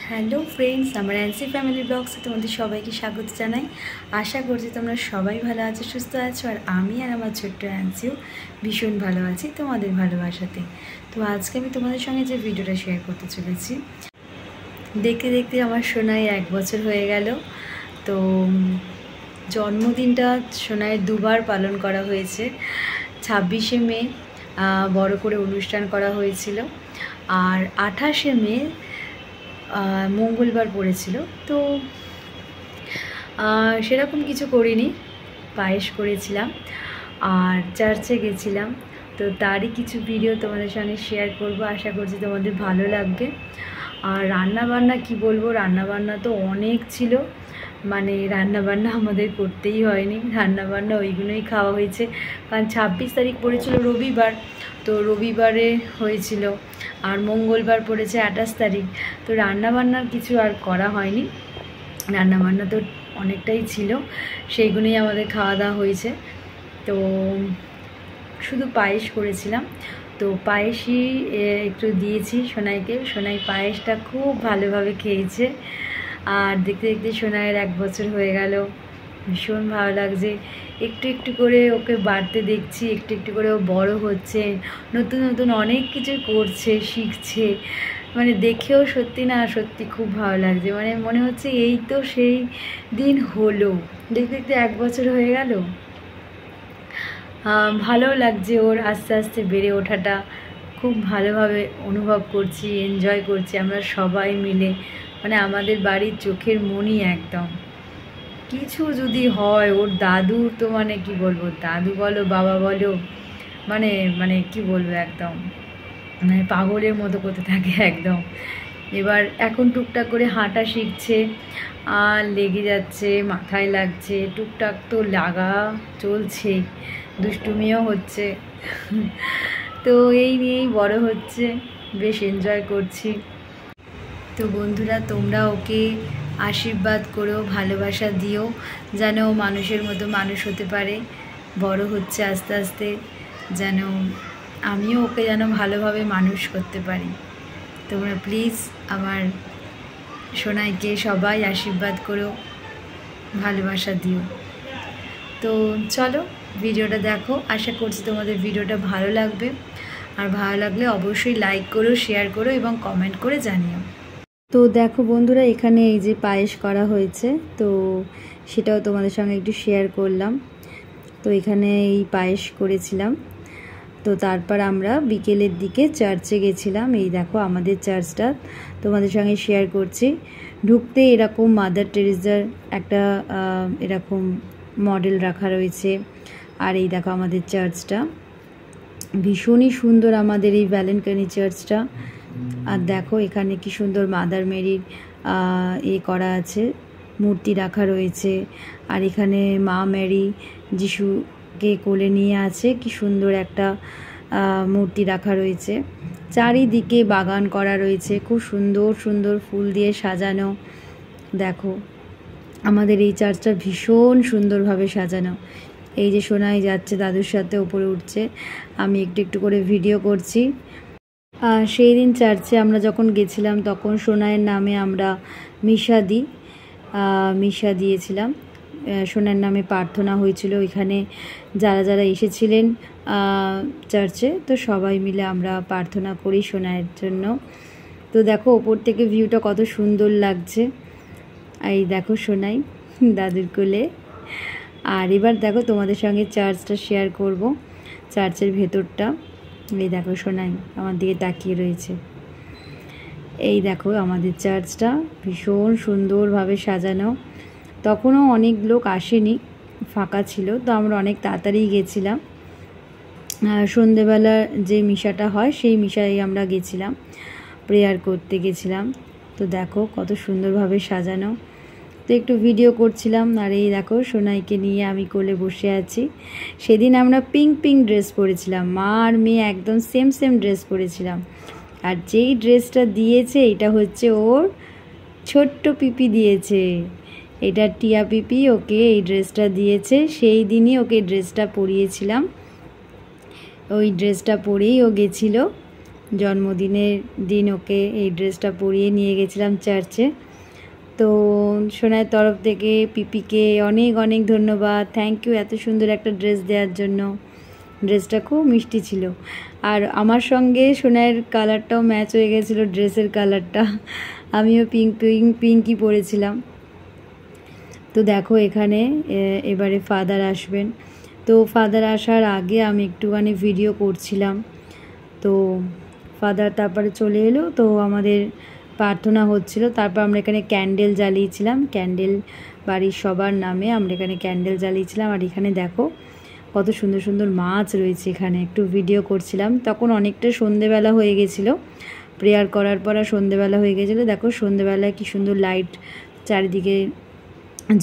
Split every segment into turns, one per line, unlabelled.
Hello friends, আমার অ্যান্সি family ব্লগসে তোমাদের সবাইকে স্বাগত জানাই। আশা করছি তোমরা সবাই ভালো আছো, সুস্থ আছো, আর আমি আর আমার ছোট্ট অ্যান্সিও ভীষণ ভালো আছি তোমাদের ভালোবাসাতে। তো আজকে আমি তোমাদের সঙ্গে যে ভিডিওটা শেয়ার করতে চলেছি, দেখতে দেখতে আমার সোনাই 1 বছর হয়ে গেল। তো জন্মদিনটা সোনাইয়ের দুবার পালন করা হয়েছে। 26শে মে বড় করে অনুষ্ঠান করা হয়েছিল, আর 28শে মে মঙ্গলবার পড়েছিল। তো সেরকম কিছু করিনি, পায়েস করেছিলাম আর চার্চে গেছিলাম। তো তারই কিছু ভিডিও তোমাদের সঙ্গে শেয়ার করব, আশা করছি তোমাদের ভালো লাগবে। আর রান্নাবান্না কি বলবো, রান্নাবান্না তো অনেক ছিল, মানে রান্নাবান্না আমাদের করতেই হয়নি, রান্নাবান্না ওইগুলোই খাওয়া হয়েছে। কারণ 26 তারিখ পড়েছিল রবিবার, তো রবিবারে হয়েছিল, আর মঙ্গলবার পড়েছে 28 তারিখ। তো রান্নাবান্নার কিছু আর করা হয়নি, রান্নাবান্না তো অনেকটাই ছিল, সেইগুলোই আমাদের খাওয়া দাওয়া হয়েছে। তো শুধু পায়েস করেছিলাম, তো পায়েসই একটু দিয়েছি সোনাইকে। সোনাই পায়েসটা খুব ভালোভাবে খেয়েছে। আর দেখতে দেখতে সোনাইয়ের 1 বছর হয়ে গেল, ভীষণ ভালো লাগছে। একটু একটু করে ওকে বাড়তে দেখছি, একটু একটু করে ও বড় হচ্ছে, নতুন নতুন অনেক কিছু করছে, শিখছে। মানে দেখেও সত্যি খুব ভালো লাগছে। মানে মনে হচ্ছে এই তো সেই দিন হলো, দেখতে দেখতে 1 বছর হয়ে গেল। ভালো লাগছে ওর আস্তে আস্তে বেড়ে ওঠাটা, খুব ভালোভাবে অনুভব করছি, এনজয় করছি আমরা সবাই মিলে। মানে আমাদের বাড়ির চোখের মণি একদম। কিছু যদি হয়, ওর দাদুর তো মানে কি বলবো, দাদু বলো বাবা বলো, মানে মানে কি বলবো, একদম মানে পাগলের মতো করতে থাকে একদম। এবার এখন টুকটাক করে হাঁটা শিখছে, আর লেগে যাচ্ছে, মাথায় লাগছে, টুকটাক তো লাগা চলছে, দুষ্টুমিও হচ্ছে। তো এই নিয়েই বড় হচ্ছে, বেশ এনজয় করছি। তো বন্ধুরা, তোমরা ওকে আশীর্বাদ করো, ভালোবাসা দিও, যেন ও মানুষের মতো মানুষ হতে পারে, বড় হচ্ছে আস্তে আস্তে, যেন আমিও ওকে যেন ভালোভাবে মানুষ করতে পারি। তোমরা প্লিজ আমার সোনাইকে সবাই আশীর্বাদ করো, ভালোবাসা দিও। তো চলো ভিডিওটা দেখো, আশা করছি তোমাদের ভিডিওটা ভালো লাগবে। আর ভালো লাগলে অবশ্যই লাইক করো, শেয়ার করো এবং কমেন্ট করে জানিও। তো দেখো বন্ধুরা, এখানে এই যে পায়েস করা হয়েছে, তো সেটাও তোমাদের সঙ্গে একটু শেয়ার করলাম। তো এখানে এই পায়েস করেছিলাম। তো তারপর আমরা বিকেলের দিকে চার্চে গেছিলাম। এই দেখো আমাদের চার্চটা তোমাদের সঙ্গে শেয়ার করছি। ঢুকতে এরকম মাদার টেরেসার একটা এরকম মডেল রাখা রয়েছে। আর এই দেখো আমাদের চার্চটা ভীষণই সুন্দর, আমাদের এই ভ্যালেন্টাইন চার্চটা। আর দেখো এখানে কি সুন্দর মাদার মেরির করা আছে, মূর্তি রাখা রয়েছে। আর এখানে মা মেরি যিশুকে কোলে নিয়ে আছে, কি সুন্দর একটা মূর্তি রাখা রয়েছে। চারিদিকে বাগান করা রয়েছে, খুব সুন্দর সুন্দর ফুল দিয়ে সাজানো। দেখো আমাদের এই চার্চটা ভীষণ সুন্দরভাবে সাজানো। এই যে সোনাই যাচ্ছে দাদুর সাথে, উপরে উঠছে, আমি একটু একটু করে ভিডিও করছি। সেই দিন চার্চে আমরা যখন গেছিলাম, তখন সোনাইয়ের নামে আমরা মিশা দিয়েছিলাম। সোনার নামে প্রার্থনা হয়েছিল এখানে, যারা যারা এসেছিলেন চার্চে, তো সবাই মিলে আমরা প্রার্থনা করি সোনাইয়ের জন্য। তো দেখো ওপর থেকে ভিউটা কত সুন্দর লাগছে। এই দেখো সোনাই দাদুর কোলে। আর এবার দেখো তোমাদের সঙ্গে চার্চটা শেয়ার করব, চার্চের ভেতরটা। এই দেখো সোনাই আমার দিকে তাকিয়ে রয়েছে। এই দেখো আমাদের চার্চটা ভীষণ সুন্দরভাবে সাজানো। তখনও অনেক লোক আসেনি, ফাঁকা ছিল, তো আমরা অনেক তাড়াতাড়ি গেছিলাম। সন্ধেবেলা যে মিশাটা হয়, সেই মিশায় আমরা গেছিলাম, প্রেয়ার করতে গেছিলাম। তো দেখো কত সুন্দরভাবে সাজানো। তো একটু ভিডিও করছিলাম। আর এই দেখো সোনাইকে নিয়ে আমি কোলে বসে আছি। সেদিন আমরা পিঙ্ক ড্রেস পরেছিলাম, মা আর মেয়ে একদম সেম ড্রেস পরেছিলাম। আর যেই ড্রেসটা দিয়েছে, এটা হচ্ছে ওর ছোট্ট পিপি দিয়েছে, এটা টিয়া পিপি ওকে এই ড্রেসটা দিয়েছে। সেই দিনই ওকে ড্রেসটা পরিয়েছিলাম, ওই ড্রেসটা পরেই ও গেছিলো। জন্মদিনের দিন ওকে এই ড্রেসটা পরিয়ে নিয়ে গেছিলাম চার্চে। তো সোনার তরফ থেকে পিপিকে অনেক অনেক ধন্যবাদ, থ্যাংক ইউ এত সুন্দর একটা ড্রেস দেওয়ার জন্য। ড্রেসটা খুব মিষ্টি ছিল, আর আমার সঙ্গে সোনার কালারটাও ম্যাচ হয়ে গেছিলো, ড্রেসের কালারটা। আমিও পিঙ্কই পরেছিলাম। তো দেখো এখানে এবারে ফাদার আসবেন, তো ফাদার আসার আগে আমি একটুখানি ভিডিও করছিলাম। তো ফাদার তারপরে চলে এলো, তো আমাদের প্রার্থনা হচ্ছিল, তারপর আমরা এখানে ক্যান্ডেল জ্বালিয়েছিলাম, ক্যান্ডেল বাড়ির সবার নামে আমরা এখানে ক্যান্ডেল জ্বালিয়েছিলাম। আর এখানে দেখো কত সুন্দর সুন্দর মাছ রয়েছে, এখানে একটু ভিডিও করছিলাম। তখন অনেকটা সন্ধেবেলা হয়ে গেছিলো, প্রেয়ার করার পর আর সন্ধেবেলা হয়ে গেছিলো। দেখো সন্ধেবেলায় কি সুন্দর লাইট চারিদিকে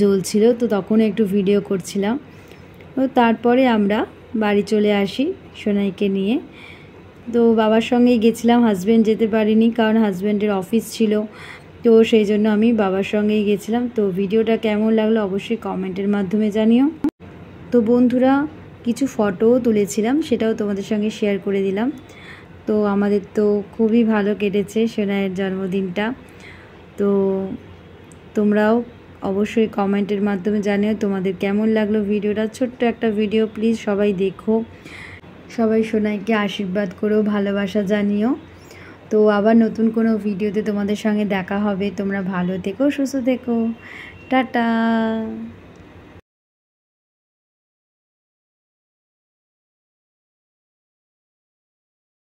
জ্বলছিল, তো তখন একটু ভিডিও করছিলাম। তো তারপরে আমরা বাড়ি চলে আসি সোনাইকে নিয়ে। তো বাবার সঙ্গেই গেছিলাম, হাজব্যান্ড যেতে পারিনি কারণ হাজব্যান্ডের অফিস ছিল, তো সেই জন্য আমি বাবার সঙ্গেই গেছিলাম। তো ভিডিওটা কেমন লাগলো অবশ্যই কমেন্টের মাধ্যমে জানিও। তো বন্ধুরা কিছু ফটোও তুলেছিলাম, সেটাও তোমাদের সঙ্গে শেয়ার করে দিলাম। তো আমাদের তো খুবই ভালো কেটেছে সোনাইয়ের জন্মদিনটা। তো তোমরাও অবশ্যই কমেন্টের মাধ্যমে জানিও তোমাদের কেমন লাগলো ভিডিওটা। ছোট্ট একটা ভিডিও, প্লিজ সবাই দেখো, সবাই সোনাইকে আশীর্বাদ করো, ভালোবাসা জানিও। তো আবার নতুন কোনো ভিডিওতে তোমাদের সঙ্গে দেখা হবে। তোমরা ভালো থেকো, সুস্থ থেকো, টাটা।